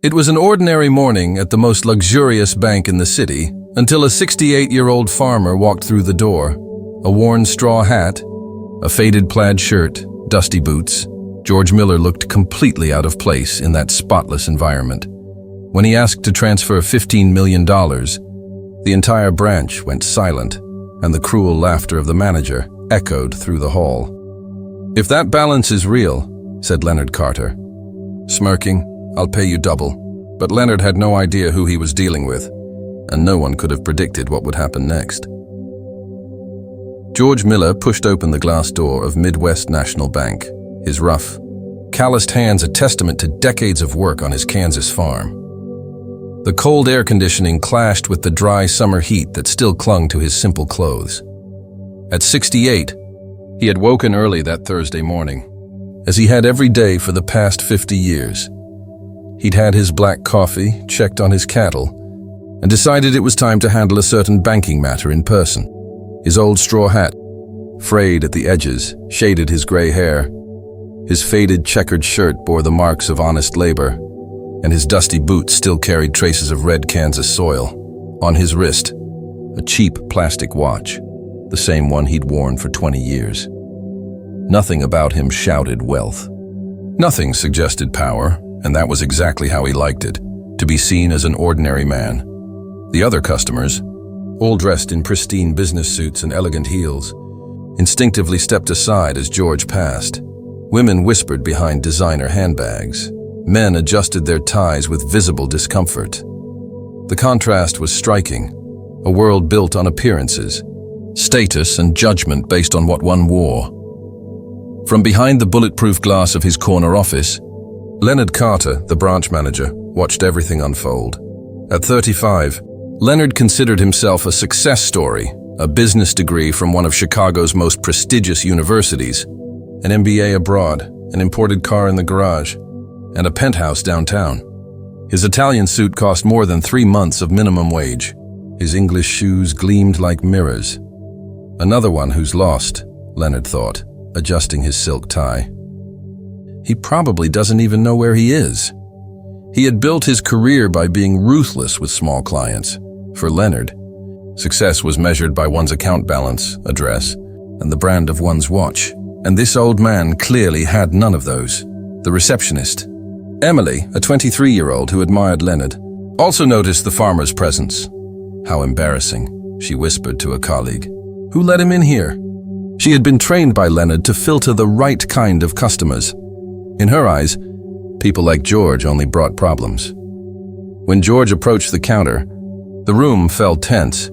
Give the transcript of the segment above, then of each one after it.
It was an ordinary morning at the most luxurious bank in the city until a 68-year-old farmer walked through the door. A worn straw hat, a faded plaid shirt, dusty boots. George Miller looked completely out of place in that spotless environment. When he asked to transfer $15 million, the entire branch went silent, and the cruel laughter of the manager echoed through the hall. "If that balance is real," said Leonard Carter, smirking, "I'll pay you double." But Leonard had no idea who he was dealing with, and no one could have predicted what would happen next. George Miller pushed open the glass door of Midwest National Bank, his rough, calloused hands a testament to decades of work on his Kansas farm. The cold air conditioning clashed with the dry summer heat that still clung to his simple clothes. At 68, he had woken early that Thursday morning, as he had every day for the past 50 years. He'd had his black coffee, checked on his cattle, and decided it was time to handle a certain banking matter in person. His old straw hat, frayed at the edges, shaded his gray hair. His faded checkered shirt bore the marks of honest labor, and his dusty boots still carried traces of red Kansas soil. On his wrist, a cheap plastic watch, the same one he'd worn for 20 years. Nothing about him shouted wealth. Nothing suggested power, and that was exactly how he liked it, to be seen as an ordinary man. The other customers, all dressed in pristine business suits and elegant heels, instinctively stepped aside as George passed. Women whispered behind designer handbags. Men adjusted their ties with visible discomfort. The contrast was striking, a world built on appearances, status and judgment based on what one wore. From behind the bulletproof glass of his corner office, Leonard Carter, the branch manager, watched everything unfold. At 35, Leonard considered himself a success story, a business degree from one of Chicago's most prestigious universities, an MBA abroad, an imported car in the garage, and a penthouse downtown. His Italian suit cost more than 3 months of minimum wage. His English shoes gleamed like mirrors. Another one who's lost, Leonard thought, adjusting his silk tie. He probably doesn't even know where he is. He had built his career by being ruthless with small clients. For Leonard, success was measured by one's account balance, address, and the brand of one's watch. And this old man clearly had none of those. The receptionist, Emily, a 23-year-old who admired Leonard, also noticed the farmer's presence. "How embarrassing," she whispered to a colleague. "Who let him in here?" She had been trained by Leonard to filter the right kind of customers. In her eyes, people like George only brought problems. When George approached the counter, the room felt tense.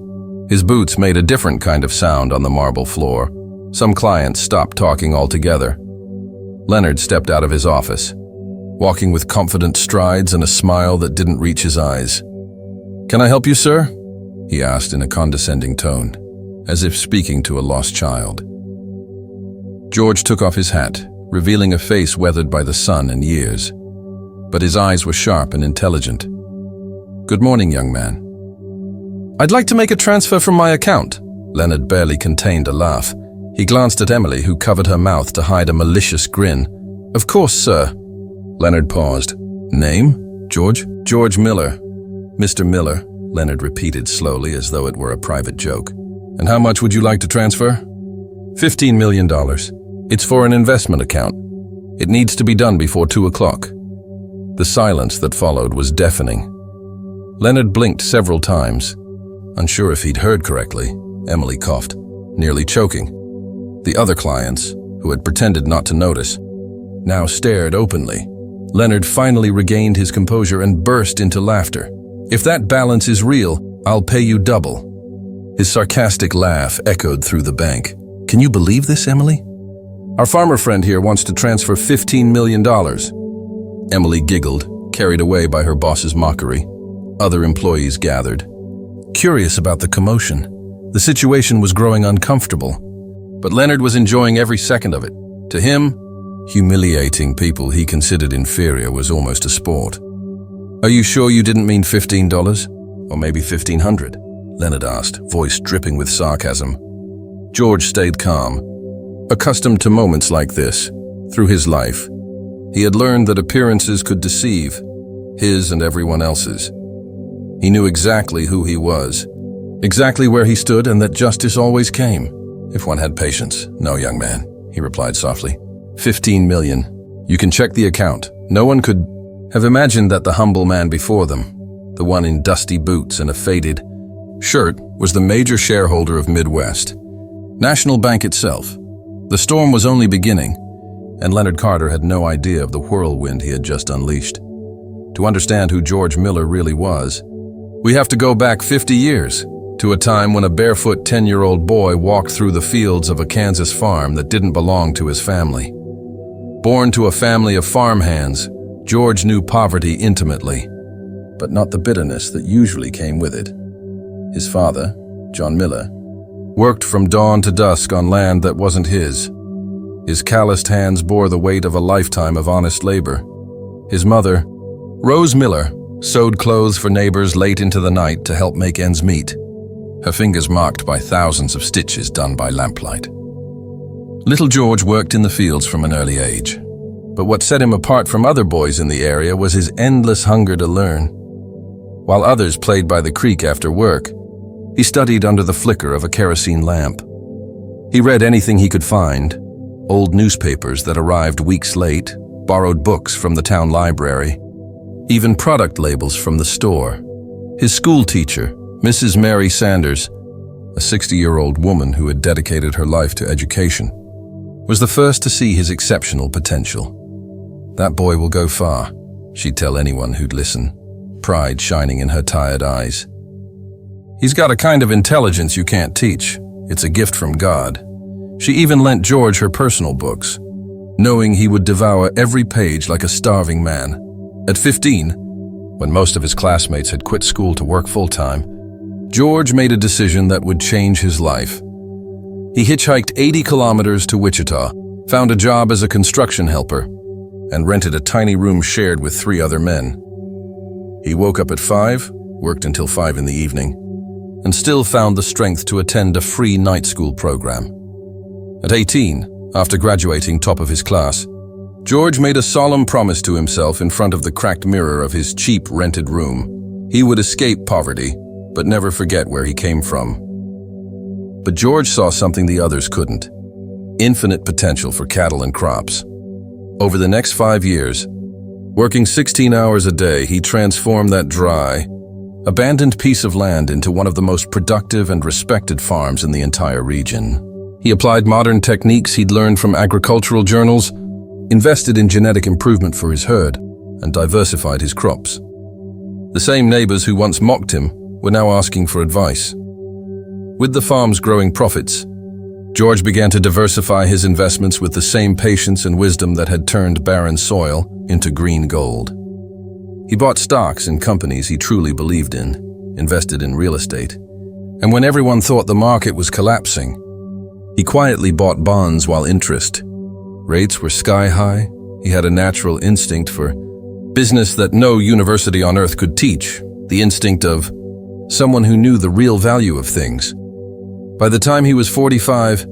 His boots made a different kind of sound on the marble floor. Some clients stopped talking altogether. Leonard stepped out of his office, walking with confident strides and a smile that didn't reach his eyes. "Can I help you, sir?" he asked in a condescending tone, as if speaking to a lost child. George took off his hat, revealing a face weathered by the sun and years. But his eyes were sharp and intelligent. "Good morning, young man." "I'd like to make a transfer from my account." Leonard barely contained a laugh. He glanced at Emily, who covered her mouth to hide a malicious grin. "Of course, sir." Leonard paused. "Name? George?" "George Miller." "Mr. Miller," Leonard repeated slowly as though it were a private joke. "And how much would you like to transfer?" $15 million. It's for an investment account. It needs to be done before 2 o'clock. The silence that followed was deafening. Leonard blinked several times. Unsure if he'd heard correctly, Emily coughed, nearly choking. The other clients, who had pretended not to notice, now stared openly. Leonard finally regained his composure and burst into laughter. "If that balance is real, I'll pay you double." His sarcastic laugh echoed through the bank. "Can you believe this, Emily? Our farmer friend here wants to transfer $15 million. Emily giggled, carried away by her boss's mockery. Other employees gathered, curious about the commotion. The situation was growing uncomfortable, but Leonard was enjoying every second of it. To him, humiliating people he considered inferior was almost a sport. "Are you sure you didn't mean $15? Or maybe $1,500? Leonard asked, voice dripping with sarcasm. George stayed calm. Accustomed to moments like this, through his life, he had learned that appearances could deceive. his and everyone else's. He knew exactly who he was, exactly where he stood, and that justice always came, if one had patience. "No, young man," he replied softly. 15 million. You can check the account. No one could have imagined that the humble man before them, the one in dusty boots and a faded shirt, was the major shareholder of Midwest National Bank itself. The storm was only beginning, and Leonard Carter had no idea of the whirlwind he had just unleashed. To understand who George Miller really was, we have to go back 50 years, to a time when a barefoot 10-year-old boy walked through the fields of a Kansas farm that didn't belong to his family. Born to a family of farmhands, George knew poverty intimately, but not the bitterness that usually came with it. His father, John Miller, worked from dawn to dusk on land that wasn't his. His calloused hands bore the weight of a lifetime of honest labor. His mother, Rose Miller, sewed clothes for neighbors late into the night to help make ends meet, her fingers marked by thousands of stitches done by lamplight. Little George worked in the fields from an early age, but what set him apart from other boys in the area was his endless hunger to learn. While others played by the creek after work, he studied under the flicker of a kerosene lamp. He read anything he could find, old newspapers that arrived weeks late, borrowed books from the town library, even product labels from the store. His school teacher, Mrs. Mary Sanders, a 60-year-old woman who had dedicated her life to education, was the first to see his exceptional potential. "That boy will go far," she'd tell anyone who'd listen, pride shining in her tired eyes. "He's got a kind of intelligence you can't teach. It's a gift from God." She even lent George her personal books, knowing he would devour every page like a starving man. At 15, when most of his classmates had quit school to work full-time, George made a decision that would change his life. He hitchhiked 80 kilometers to Wichita, found a job as a construction helper, and rented a tiny room shared with 3 other men. He woke up at 5, worked until 5 in the evening, and still found the strength to attend a free night school program. At 18, after graduating top of his class, George made a solemn promise to himself in front of the cracked mirror of his cheap rented room. He would escape poverty, but never forget where he came from. But George saw something the others couldn't: infinite potential for cattle and crops. Over the next 5 years, working 16 hours a day, he transformed that dry, abandoned piece of land into one of the most productive and respected farms in the entire region. He applied modern techniques he'd learned from agricultural journals, invested in genetic improvement for his herd, and diversified his crops. The same neighbors who once mocked him were now asking for advice. With the farm's growing profits, George began to diversify his investments with the same patience and wisdom that had turned barren soil into green gold. He bought stocks in companies he truly believed in, invested in real estate, and when everyone thought the market was collapsing, he quietly bought bonds while interest rates were sky high. He had a natural instinct for business that no university on earth could teach, the instinct of someone who knew the real value of things. By the time he was 45,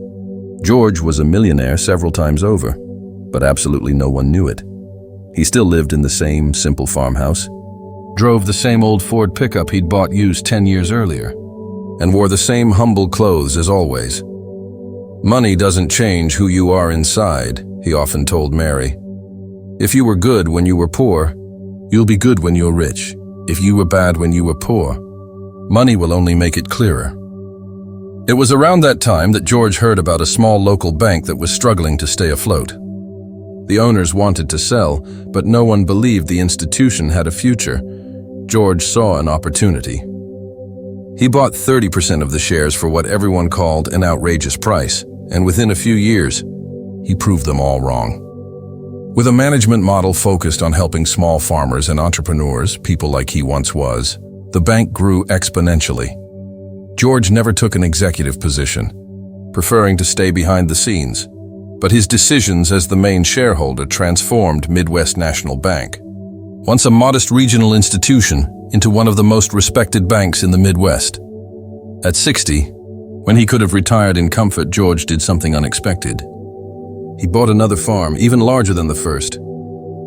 George was a millionaire several times over, but absolutely no one knew it. He still lived in the same simple farmhouse, drove the same old Ford pickup he'd bought used 10 years earlier, and wore the same humble clothes as always. "Money doesn't change who you are inside," he often told Mary. "If you were good when you were poor, you'll be good when you're rich. If you were bad when you were poor, money will only make it clearer." It was around that time that George heard about a small local bank that was struggling to stay afloat. The owners wanted to sell, but no one believed the institution had a future. George saw an opportunity. He bought 30% of the shares for what everyone called an outrageous price, and within a few years, he proved them all wrong. With a management model focused on helping small farmers and entrepreneurs, people like he once was, the bank grew exponentially. George never took an executive position, preferring to stay behind the scenes, but his decisions as the main shareholder transformed Midwest National Bank, once a modest regional institution, into one of the most respected banks in the Midwest. At 60, when he could have retired in comfort, George did something unexpected. He bought another farm, even larger than the first,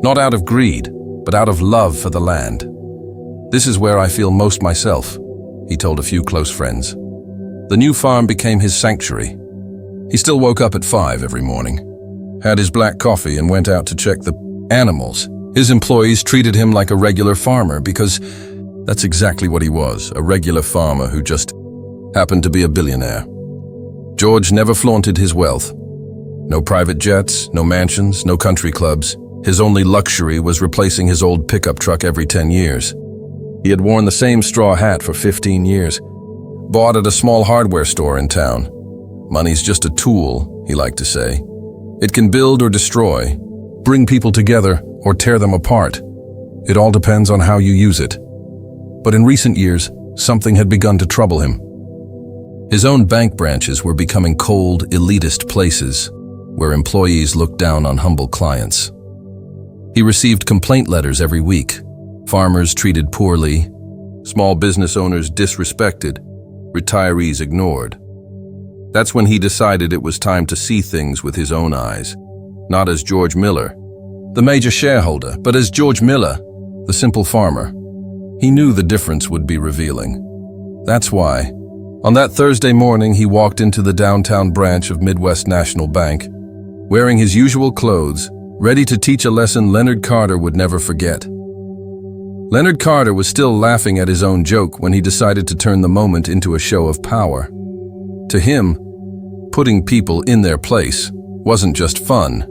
not out of greed, but out of love for the land. "This is where I feel most myself," he told a few close friends. The new farm became his sanctuary. He still woke up at 5 every morning, had his black coffee, and went out to check the animals. His employees treated him like a regular farmer because that's exactly what he was, a regular farmer who just happened to be a billionaire. George never flaunted his wealth. No private jets, no mansions, no country clubs. His only luxury was replacing his old pickup truck every 10 years. He had worn the same straw hat for 15 years, bought at a small hardware store in town. "Money's just a tool," he liked to say. "It can build or destroy, bring people together or tear them apart. It all depends on how you use it." But in recent years, something had begun to trouble him. His own bank branches were becoming cold, elitist places where employees looked down on humble clients. He received complaint letters every week. Farmers treated poorly, small business owners disrespected, retirees ignored. That's when he decided it was time to see things with his own eyes, not as George Miller, the major shareholder, but as George Miller, the simple farmer. He knew the difference would be revealing. That's why, on that Thursday morning, he walked into the downtown branch of Midwest National Bank, wearing his usual clothes, ready to teach a lesson Leonard Carter would never forget. Leonard Carter was still laughing at his own joke when he decided to turn the moment into a show of power. To him, putting people in their place wasn't just fun.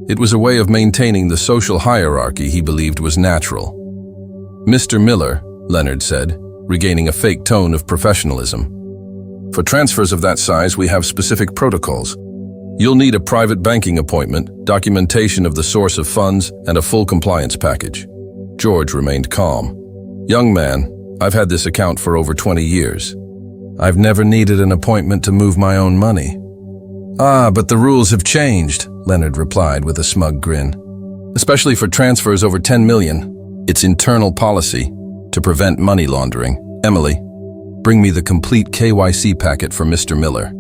It was a way of maintaining the social hierarchy he believed was natural. "Mr. Miller," Leonard said, regaining a fake tone of professionalism. "For transfers of that size, we have specific protocols. You'll need a private banking appointment, documentation of the source of funds, and a full compliance package." George remained calm. "Young man, I've had this account for over 20 years. I've never needed an appointment to move my own money." "Ah, but the rules have changed," Leonard replied with a smug grin. "Especially for transfers over 10 million. It's internal policy to prevent money laundering. Emily, bring me the complete KYC packet for Mr. Miller."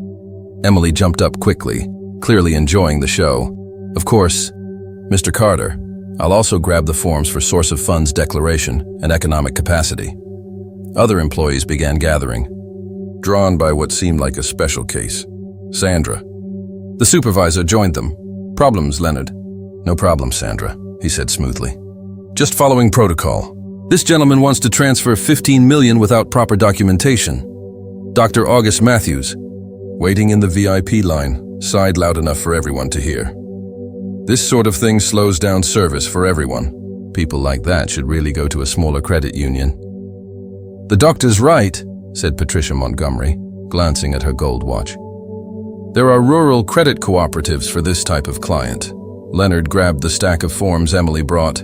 Emily jumped up quickly, clearly enjoying the show. "Of course, Mr. Carter. I'll also grab the forms for source of funds declaration and economic capacity." Other employees began gathering, drawn by what seemed like a special case. Sandra. The supervisor joined them. "Problems, Leonard?" "No problem, Sandra," he said smoothly. "Just following protocol. This gentleman wants to transfer 15 million without proper documentation." Dr. August Matthews, waiting in the VIP line, sighed loud enough for everyone to hear. "This sort of thing slows down service for everyone. People like that should really go to a smaller credit union." "The doctor's right," said Patricia Montgomery, glancing at her gold watch. "There are rural credit cooperatives for this type of client." Leonard grabbed the stack of forms Emily brought.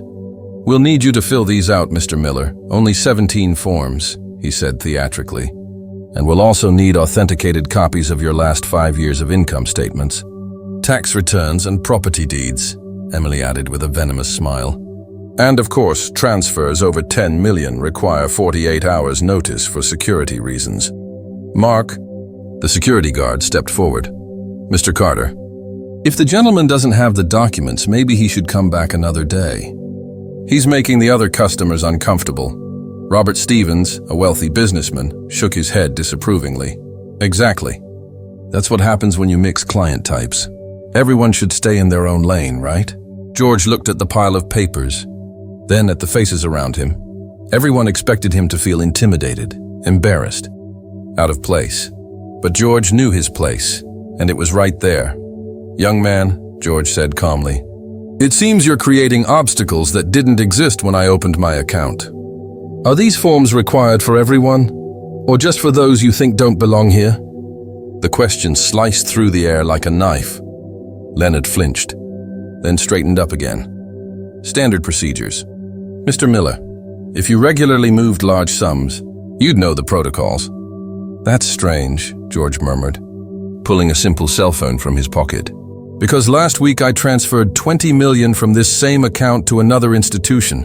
"We'll need you to fill these out, Mr. Miller. Only 17 forms," he said theatrically. "And we'll also need authenticated copies of your last 5 years of income statements. Tax returns and property deeds," Emily added with a venomous smile. "And of course, transfers over 10 million require 48 hours notice for security reasons." "Mark," the security guard stepped forward. "Mr. Carter, if the gentleman doesn't have the documents, maybe he should come back another day. He's making the other customers uncomfortable." Robert Stevens, a wealthy businessman, shook his head disapprovingly. "Exactly. That's what happens when you mix client types. Everyone should stay in their own lane, right?" George looked at the pile of papers, then at the faces around him. Everyone expected him to feel intimidated, embarrassed, out of place. But George knew his place, and it was right there. "Young man," George said calmly, "it seems you're creating obstacles that didn't exist when I opened my account. Are these forms required for everyone, or just for those you think don't belong here?" The question sliced through the air like a knife. Leonard flinched, then straightened up again. "Standard procedures. Mr. Miller, if you regularly moved large sums, you'd know the protocols." "That's strange," George murmured, pulling a simple cell phone from his pocket. "Because last week I transferred 20 million from this same account to another institution,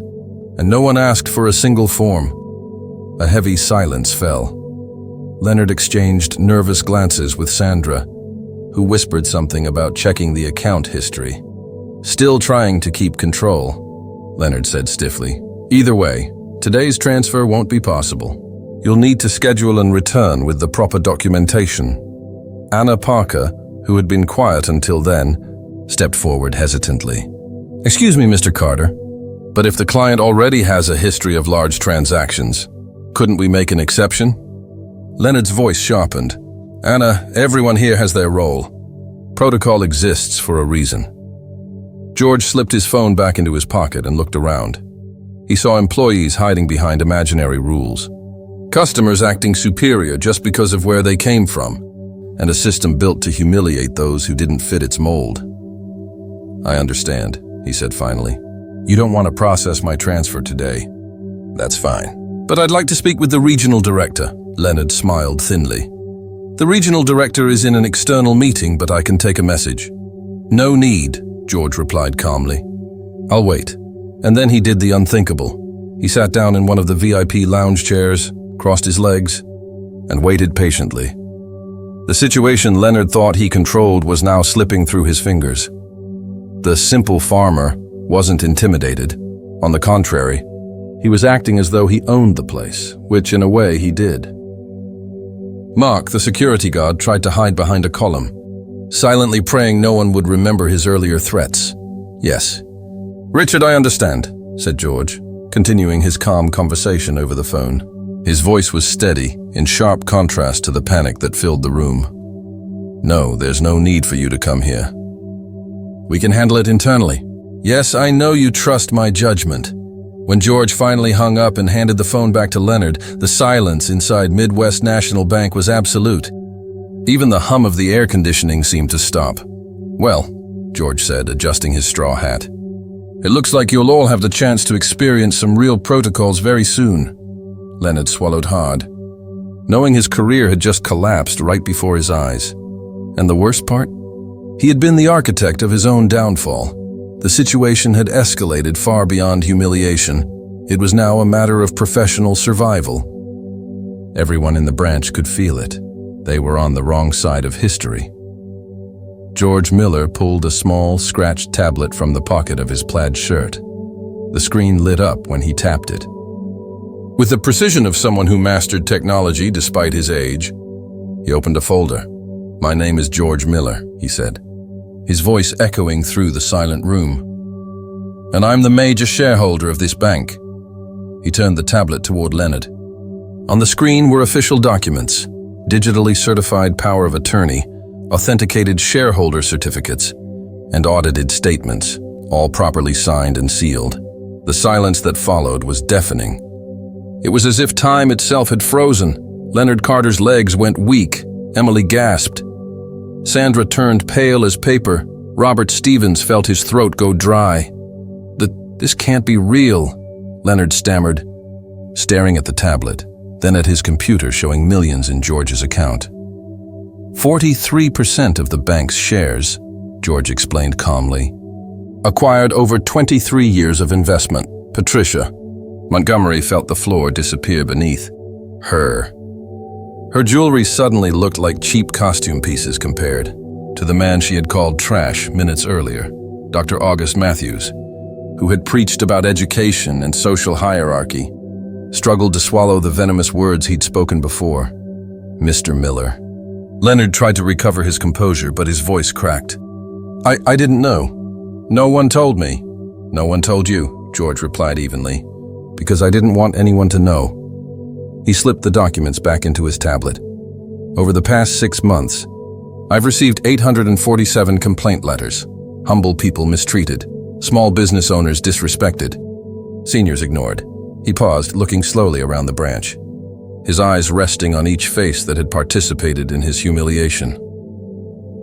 and no one asked for a single form." A heavy silence fell. Leonard exchanged nervous glances with Sandra, who whispered something about checking the account history. Still trying to keep control, Leonard said stiffly. "Either way, today's transfer won't be possible. You'll need to schedule and return with the proper documentation." Anna Parker, who had been quiet until then, stepped forward hesitantly. "Excuse me, Mr. Carter, but if the client already has a history of large transactions, couldn't we make an exception?" Leonard's voice sharpened. "Anna, everyone here has their role. Protocol exists for a reason." George slipped his phone back into his pocket and looked around. He saw employees hiding behind imaginary rules, customers acting superior just because of where they came from, and a system built to humiliate those who didn't fit its mold. "I understand," he said finally. "You don't want to process my transfer today. That's fine. But I'd like to speak with the regional director." Leonard smiled thinly. "The regional director is in an external meeting, but I can take a message." "No need," George replied calmly. "I'll wait." And then he did the unthinkable. He sat down in one of the VIP lounge chairs, crossed his legs, and waited patiently. The situation Leonard thought he controlled was now slipping through his fingers. The simple farmer wasn't intimidated. On the contrary, he was acting as though he owned the place, which in a way he did. Mark, the security guard, tried to hide behind a column, silently praying no one would remember his earlier threats. "Yes." "Richard, I understand," said George, continuing his calm conversation over the phone. His voice was steady, in sharp contrast to the panic that filled the room. "No, there's no need for you to come here. We can handle it internally. Yes, I know you trust my judgment." When George finally hung up and handed the phone back to Leonard, the silence inside Midwest National Bank was absolute. Even the hum of the air conditioning seemed to stop. "Well," George said, adjusting his straw hat, "it looks like you'll all have the chance to experience some real protocols very soon." Leonard swallowed hard, knowing his career had just collapsed right before his eyes. And the worst part? He had been the architect of his own downfall. The situation had escalated far beyond humiliation. It was now a matter of professional survival. Everyone in the branch could feel it. They were on the wrong side of history. George Miller pulled a small, scratched tablet from the pocket of his plaid shirt. The screen lit up when he tapped it. With the precision of someone who mastered technology despite his age, he opened a folder. "My name is George Miller," he said, his voice echoing through the silent room. "And I'm the major shareholder of this bank." He turned the tablet toward Leonard. On the screen were official documents, digitally certified power of attorney, authenticated shareholder certificates, and audited statements, all properly signed and sealed. The silence that followed was deafening. It was as if time itself had frozen. Leonard Carter's legs went weak. Emily gasped. Sandra turned pale as paper. Robert Stevens felt his throat go dry. This can't be real," Leonard stammered, staring at the tablet, then at his computer showing millions in George's account. 43% of the bank's shares, George explained calmly, acquired over 23 years of investment. Patricia. Montgomery felt the floor disappear beneath her. Her jewelry suddenly looked like cheap costume pieces compared to the man she had called trash minutes earlier, Dr. August Matthews, who had preached about education and social hierarchy, struggled to swallow the venomous words he'd spoken before. "Mr. Miller." Leonard tried to recover his composure, but his voice cracked. I didn't know. No one told me." "No one told you," George replied evenly, "because I didn't want anyone to know." He slipped the documents back into his tablet. "Over the past 6 months, I've received 847 complaint letters. Humble people mistreated, small business owners disrespected, seniors ignored." He paused, looking slowly around the branch, his eyes resting on each face that had participated in his humiliation.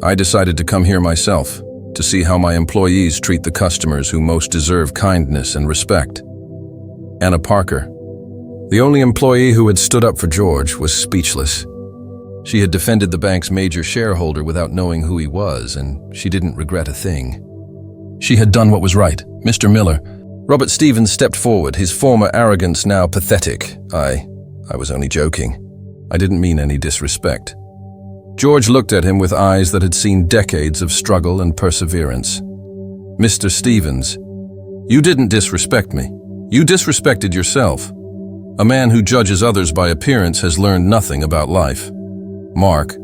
"I decided to come here myself, to see how my employees treat the customers who most deserve kindness and respect." Anna Parker, the only employee who had stood up for George, was speechless. She had defended the bank's major shareholder without knowing who he was, and she didn't regret a thing. She had done what was right. "Mr. Miller." Robert Stevens stepped forward, his former arrogance now pathetic. I was only joking. I didn't mean any disrespect." George looked at him with eyes that had seen decades of struggle and perseverance. "Mr. Stevens, You didn't disrespect me. You disrespected yourself. A man who judges others by appearance has learned nothing about life. Mark,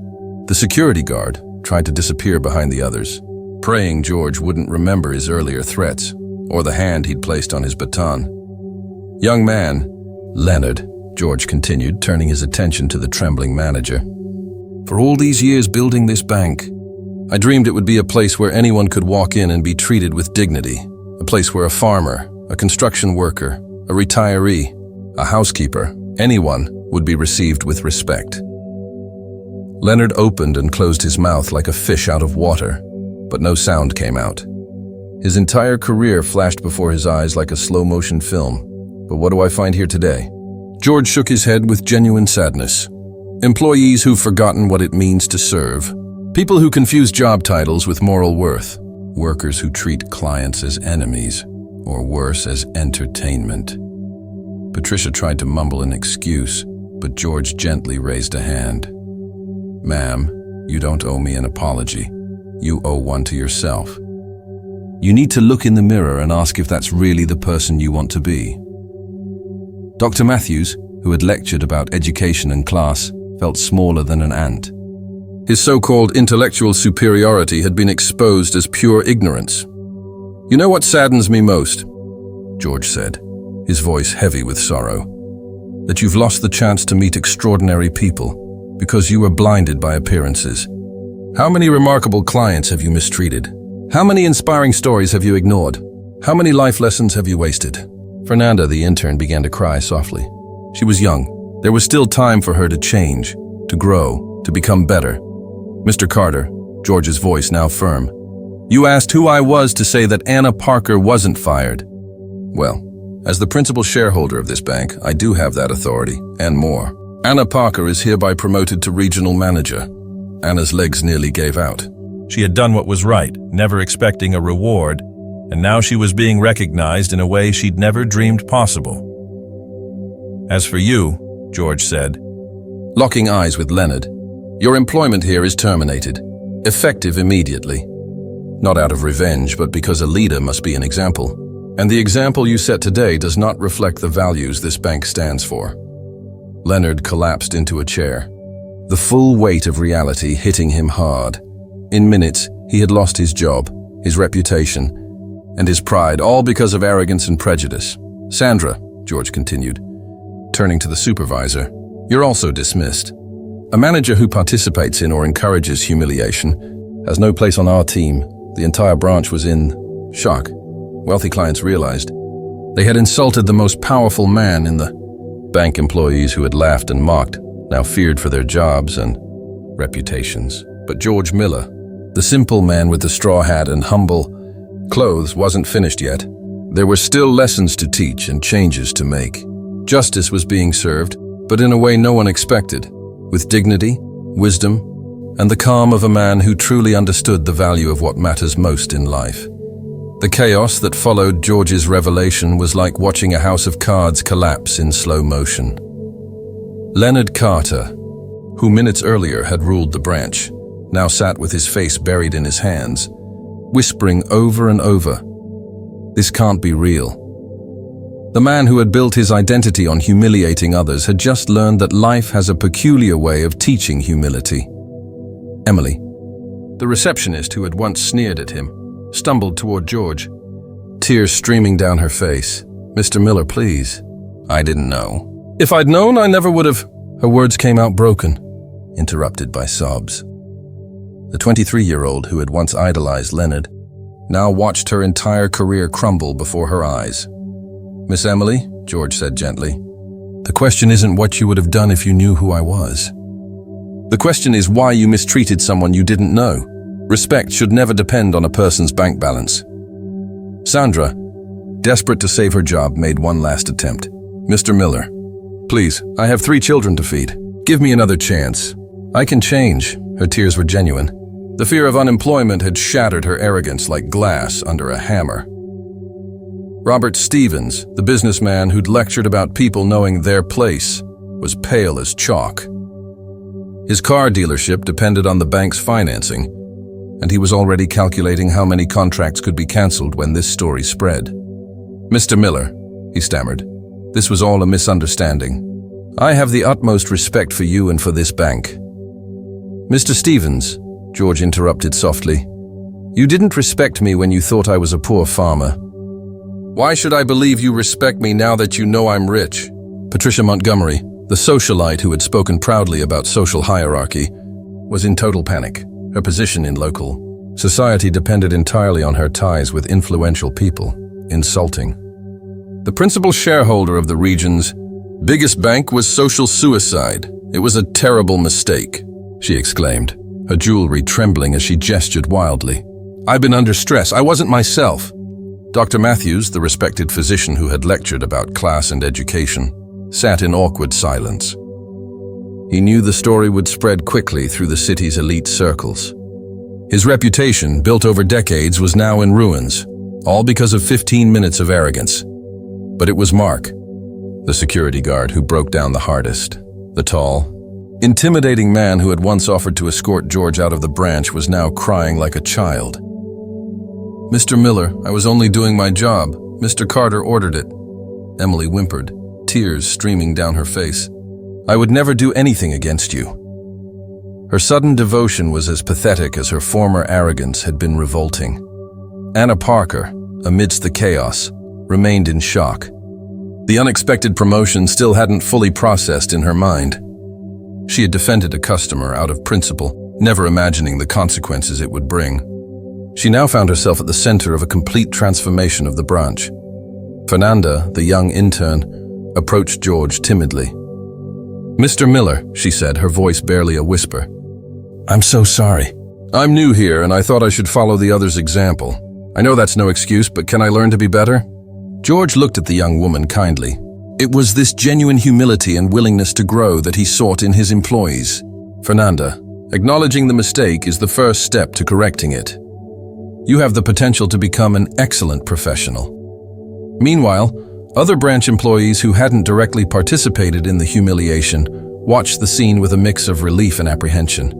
the security guard, tried to disappear behind the others, praying George wouldn't remember his earlier threats or the hand he'd placed on his baton. Young man, Leonard, George continued, turning his attention to the trembling manager. For all these years building this bank, I dreamed it would be a place where anyone could walk in and be treated with dignity. A place where a farmer, a construction worker, a retiree, a housekeeper, anyone would be received with respect. Leonard opened and closed his mouth like a fish out of water, but no sound came out. His entire career flashed before his eyes like a slow-motion film. But what do I find here today? George shook his head with genuine sadness. Employees who've forgotten what it means to serve. People who confuse job titles with moral worth. Workers who treat clients as enemies, or worse, as entertainment. Patricia tried to mumble an excuse, but George gently raised a hand. Ma'am, you don't owe me an apology. You owe one to yourself. You need to look in the mirror and ask if that's really the person you want to be. Dr. Matthews, who had lectured about education and class, felt smaller than an ant. His so-called intellectual superiority had been exposed as pure ignorance. You know what saddens me most? George said, his voice heavy with sorrow. That you've lost the chance to meet extraordinary people because you were blinded by appearances. How many remarkable clients have you mistreated? How many inspiring stories have you ignored? How many life lessons have you wasted? Fernanda, the intern, began to cry softly. She was young. There was still time for her to change, to grow, to become better. Mr. Carter, George's voice now firm. You asked who I was to say that Anna Parker wasn't fired. Well, as the principal shareholder of this bank, I do have that authority, and more. Anna Parker is hereby promoted to regional manager. Anna's legs nearly gave out. She had done what was right, never expecting a reward, and now she was being recognized in a way she'd never dreamed possible. As for you, George said, locking eyes with Leonard, your employment here is terminated, effective immediately. Not out of revenge, but because a leader must be an example. And the example you set today does not reflect the values this bank stands for. Leonard collapsed into a chair, the full weight of reality hitting him hard. In minutes, he had lost his job, his reputation, and his pride, all because of arrogance and prejudice. Sandra, George continued, turning to the supervisor, you're also dismissed. A manager who participates in or encourages humiliation has no place on our team. The entire branch was in shock. Wealthy clients realized they had insulted the most powerful man in the bank. Employees who had laughed and mocked now feared for their jobs and reputations. But George Miller, the simple man with the straw hat and humble clothes, wasn't finished yet. There were still lessons to teach and changes to make. Justice was being served, but in a way no one expected, with dignity, wisdom, and the calm of a man who truly understood the value of what matters most in life. The chaos that followed George's revelation was like watching a house of cards collapse in slow motion. Leonard Carter, who minutes earlier had ruled the branch, now sat with his face buried in his hands, whispering over and over, "This can't be real." The man who had built his identity on humiliating others had just learned that life has a peculiar way of teaching humility. Emily, the receptionist who had once sneered at him, stumbled toward George, tears streaming down her face. "Mr. Miller, please." "I didn't know." "If I'd known, I never would have." Her words came out broken, interrupted by sobs. The 23-year-old who had once idolized Leonard now watched her entire career crumble before her eyes. "Miss Emily," George said gently, "the question isn't what you would have done if you knew who I was. The question is why you mistreated someone you didn't know. Respect should never depend on a person's bank balance." Sandra, desperate to save her job, made one last attempt. "Mr. Miller, please, I have 3 children to feed. Give me another chance. I can change." Her tears were genuine. The fear of unemployment had shattered her arrogance like glass under a hammer. Robert Stevens, the businessman who'd lectured about people knowing their place, was pale as chalk. His car dealership depended on the bank's financing, and he was already calculating how many contracts could be canceled when this story spread. Mr. Miller, he stammered, this was all a misunderstanding. I have the utmost respect for you and for this bank. Mr. Stevens, George interrupted softly, you didn't respect me when you thought I was a poor farmer. Why should I believe you respect me now that you know I'm rich? Patricia Montgomery, the socialite who had spoken proudly about social hierarchy, was in total panic. Her position in local society depended entirely on her ties with influential people. Insulting. The principal shareholder of the region's biggest bank was social suicide. It was a terrible mistake, she exclaimed, her jewelry trembling as she gestured wildly. I've been under stress. I wasn't myself. Dr. Matthews, the respected physician who had lectured about class and education, sat in awkward silence. He knew the story would spread quickly through the city's elite circles. His reputation, built over decades, was now in ruins, all because of 15 minutes of arrogance. But it was Mark, the security guard, who broke down the hardest. The tall, intimidating man who had once offered to escort George out of the branch was now crying like a child. Mr. Miller, I was only doing my job. Mr. Carter ordered it. Emily whimpered, tears streaming down her face. I would never do anything against you. Her sudden devotion was as pathetic as her former arrogance had been revolting. Anna Parker, amidst the chaos, remained in shock. The unexpected promotion still hadn't fully processed in her mind. She had defended a customer out of principle, never imagining the consequences it would bring. She now found herself at the center of a complete transformation of the branch. Fernanda, the young intern, approached George timidly. Mr. Miller, she said, her voice barely a whisper. I'm so sorry. I'm new here and I thought I should follow the others' example. I know that's no excuse, but can I learn to be better? George looked at the young woman kindly. It was this genuine humility and willingness to grow that he sought in his employees. Fernanda, acknowledging the mistake is the first step to correcting it. You have the potential to become an excellent professional. Meanwhile, other branch employees who hadn't directly participated in the humiliation watched the scene with a mix of relief and apprehension.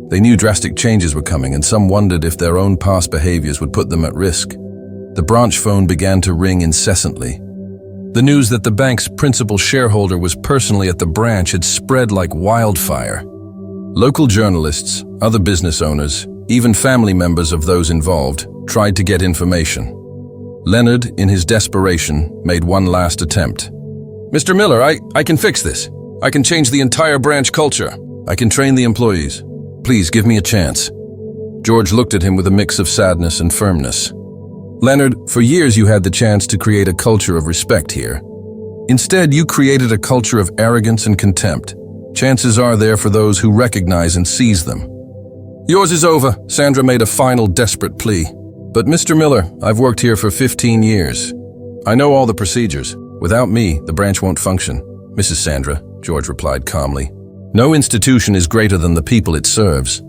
They knew drastic changes were coming, and some wondered if their own past behaviors would put them at risk. The branch phone began to ring incessantly. The news that the bank's principal shareholder was personally at the branch had spread like wildfire. Local journalists, other business owners, even family members of those involved, tried to get information. Leonard, in his desperation, made one last attempt. Mr. Miller, I can fix this. I can change the entire branch culture. I can train the employees. Please give me a chance. George looked at him with a mix of sadness and firmness. Leonard, for years you had the chance to create a culture of respect here. Instead, you created a culture of arrogance and contempt. Chances are there for those who recognize and seize them. Yours is over, Sandra made a final desperate plea. But Mr. Miller, I've worked here for 15 years. I know all the procedures. Without me, the branch won't function. Mrs. Sandra, George replied calmly. No institution is greater than the people it serves.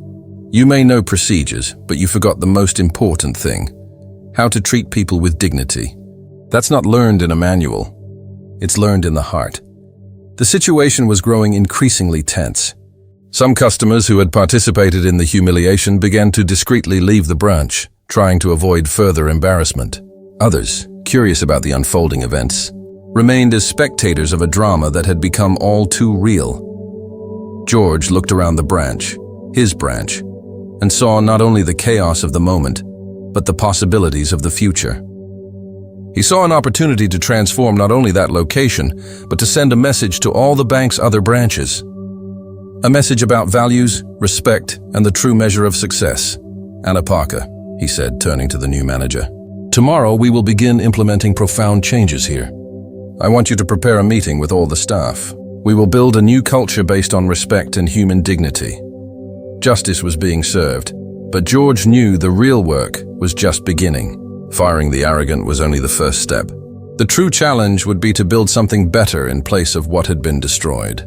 You may know procedures, but you forgot the most important thing. How to treat people with dignity. That's not learned in a manual. It's learned in the heart. The situation was growing increasingly tense. Some customers who had participated in the humiliation began to discreetly leave the branch, trying to avoid further embarrassment. Others, curious about the unfolding events, remained as spectators of a drama that had become all too real. George looked around the branch, his branch, and saw not only the chaos of the moment, but the possibilities of the future. He saw an opportunity to transform not only that location, but to send a message to all the bank's other branches. A message about values, respect, and the true measure of success. Anna Parker, he said, turning to the new manager. Tomorrow we will begin implementing profound changes here. I want you to prepare a meeting with all the staff. We will build a new culture based on respect and human dignity. Justice was being served, but George knew the real work was just beginning. Firing the arrogant was only the first step. The true challenge would be to build something better in place of what had been destroyed.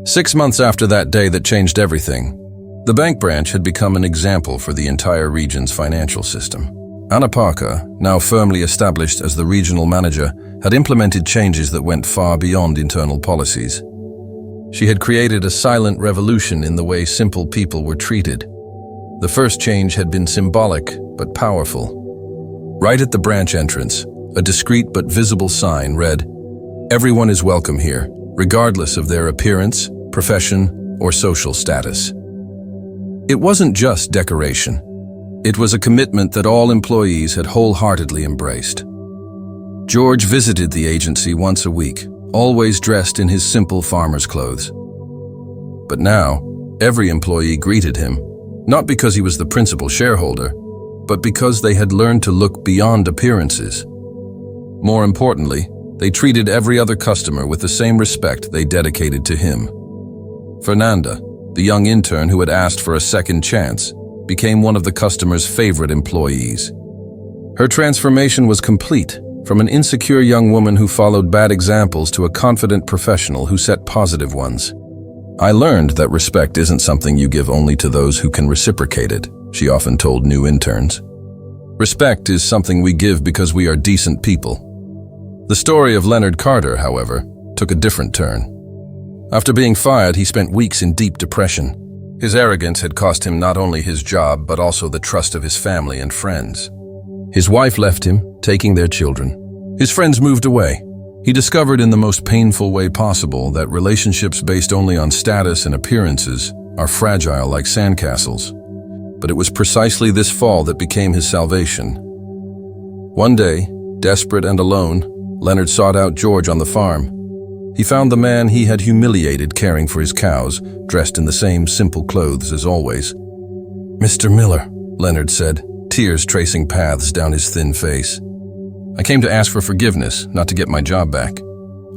6 months after that day that changed everything, the bank branch had become an example for the entire region's financial system. Anna Parker, now firmly established as the regional manager, had implemented changes that went far beyond internal policies. She had created a silent revolution in the way simple people were treated. The first change had been symbolic but powerful. Right at the branch entrance, a discreet but visible sign read, "Everyone is welcome here, regardless of their appearance, profession, or social status." It wasn't just decoration. It was a commitment that all employees had wholeheartedly embraced. George visited the agency once a week, always dressed in his simple farmer's clothes. But now, every employee greeted him, not because he was the principal shareholder, but because they had learned to look beyond appearances. More importantly, they treated every other customer with the same respect they dedicated to him. Fernanda, the young intern who had asked for a second chance, became one of the customer's favorite employees. Her transformation was complete, from an insecure young woman who followed bad examples to a confident professional who set positive ones. "I learned that respect isn't something you give only to those who can reciprocate it," she often told new interns. "Respect is something we give because we are decent people." The story of Leonard Carter, however, took a different turn. After being fired, he spent weeks in deep depression. His arrogance had cost him not only his job, but also the trust of his family and friends. His wife left him, taking their children. His friends moved away. He discovered in the most painful way possible that relationships based only on status and appearances are fragile like sandcastles. But it was precisely this fall that became his salvation. One day, desperate and alone, Leonard sought out George on the farm. He found the man he had humiliated caring for his cows, dressed in the same simple clothes as always. "Mr. Miller," Leonard said, tears tracing paths down his thin face. "I came to ask for forgiveness, not to get my job back.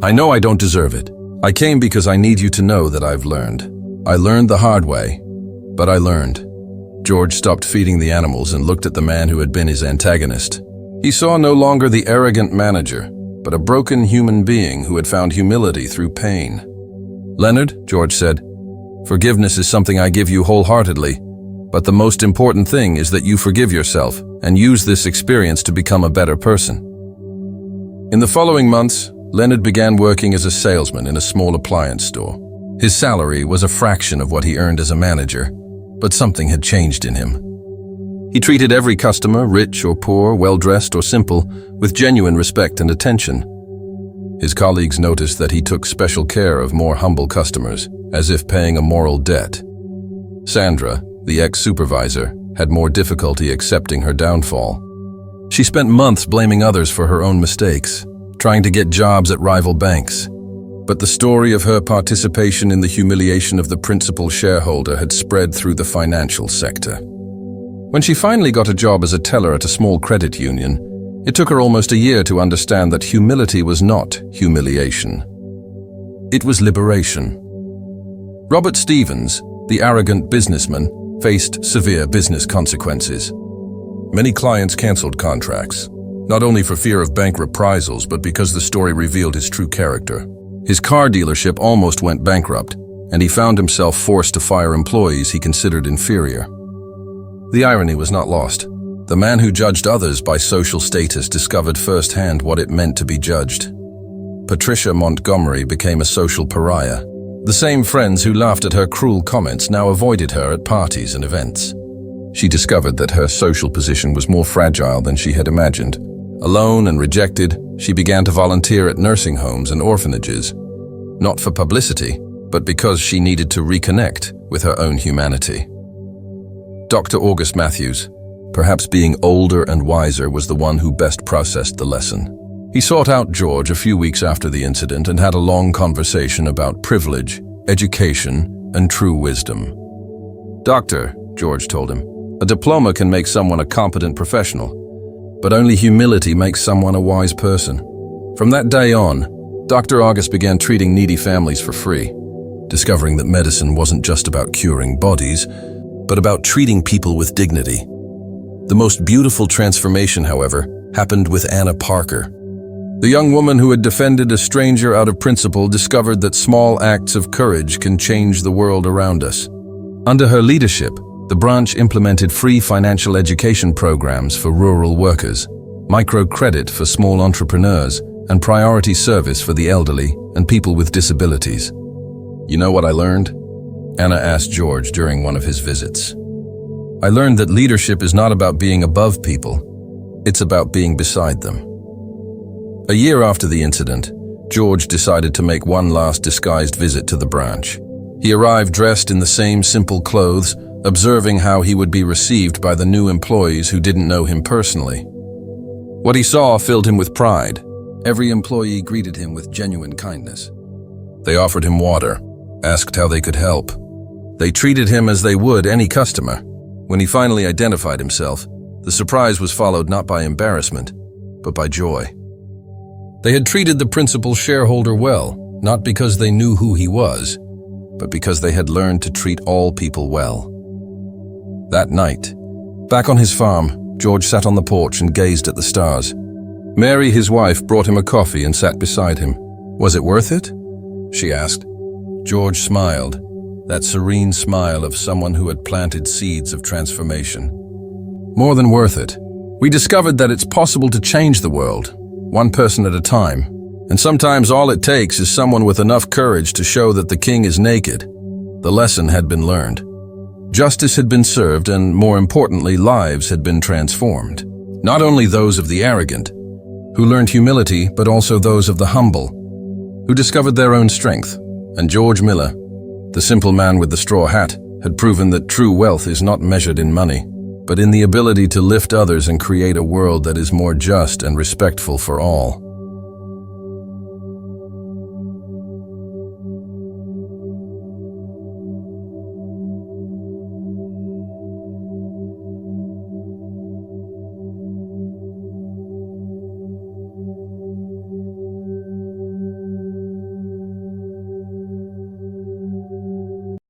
I know I don't deserve it. I came because I need you to know that I've learned. I learned the hard way, but I learned." George stopped feeding the animals and looked at the man who had been his antagonist. He saw no longer the arrogant manager, but a broken human being who had found humility through pain. "Leonard," George said, "forgiveness is something I give you wholeheartedly, but the most important thing is that you forgive yourself and use this experience to become a better person." In the following months, Leonard began working as a salesman in a small appliance store. His salary was a fraction of what he earned as a manager, but something had changed in him. He treated every customer, rich or poor, well-dressed or simple, with genuine respect and attention. His colleagues noticed that he took special care of more humble customers, as if paying a moral debt. Sandra, the ex-supervisor, had more difficulty accepting her downfall. She spent months blaming others for her own mistakes, trying to get jobs at rival banks. But the story of her participation in the humiliation of the principal shareholder had spread through the financial sector. When she finally got a job as a teller at a small credit union, it took her almost a year to understand that humility was not humiliation. It was liberation. Robert Stevens, the arrogant businessman, faced severe business consequences. Many clients canceled contracts, not only for fear of bank reprisals, but because the story revealed his true character. His car dealership almost went bankrupt, and he found himself forced to fire employees he considered inferior. The irony was not lost. The man who judged others by social status discovered firsthand what it meant to be judged. Patricia Montgomery became a social pariah. The same friends who laughed at her cruel comments now avoided her at parties and events. She discovered that her social position was more fragile than she had imagined. Alone and rejected, she began to volunteer at nursing homes and orphanages, not for publicity, but because she needed to reconnect with her own humanity. Dr. August Matthews, perhaps being older and wiser, was the one who best processed the lesson. He sought out George a few weeks after the incident and had a long conversation about privilege, education, and true wisdom. "Doctor," George told him, "a diploma can make someone a competent professional, but only humility makes someone a wise person." From that day on, Dr. August began treating needy families for free, discovering that medicine wasn't just about curing bodies, but about treating people with dignity. The most beautiful transformation, however, happened with Anna Parker. The young woman who had defended a stranger out of principle discovered that small acts of courage can change the world around us. Under her leadership, the branch implemented free financial education programs for rural workers, microcredit for small entrepreneurs, and priority service for the elderly and people with disabilities. "You know what I learned?" Anna asked George during one of his visits. "I learned that leadership is not about being above people. It's about being beside them. A year after the incident, George decided to make one last disguised visit to the branch. He arrived dressed in the same simple clothes, observing how he would be received by the new employees who didn't know him personally. What he saw filled him with pride. Every employee greeted him with genuine kindness. They offered him water, asked how they could help. They treated him as they would any customer. When he finally identified himself, the surprise was followed not by embarrassment, but by joy. They had treated the principal shareholder well, not because they knew who he was, but because they had learned to treat all people well. That night, back on his farm, George sat on the porch and gazed at the stars. Mary, his wife, brought him a coffee and sat beside him. "Was it worth it?" she asked. George smiled, that serene smile of someone who had planted seeds of transformation. "More than worth it. We discovered that it's possible to change the world, one person at a time. And sometimes all it takes is someone with enough courage to show that the king is naked." The lesson had been learned. Justice had been served, and more importantly, lives had been transformed. Not only those of the arrogant, who learned humility, but also those of the humble, who discovered their own strength. And George Miller, the simple man with the straw hat, had proven that true wealth is not measured in money, but in the ability to lift others and create a world that is more just and respectful for all.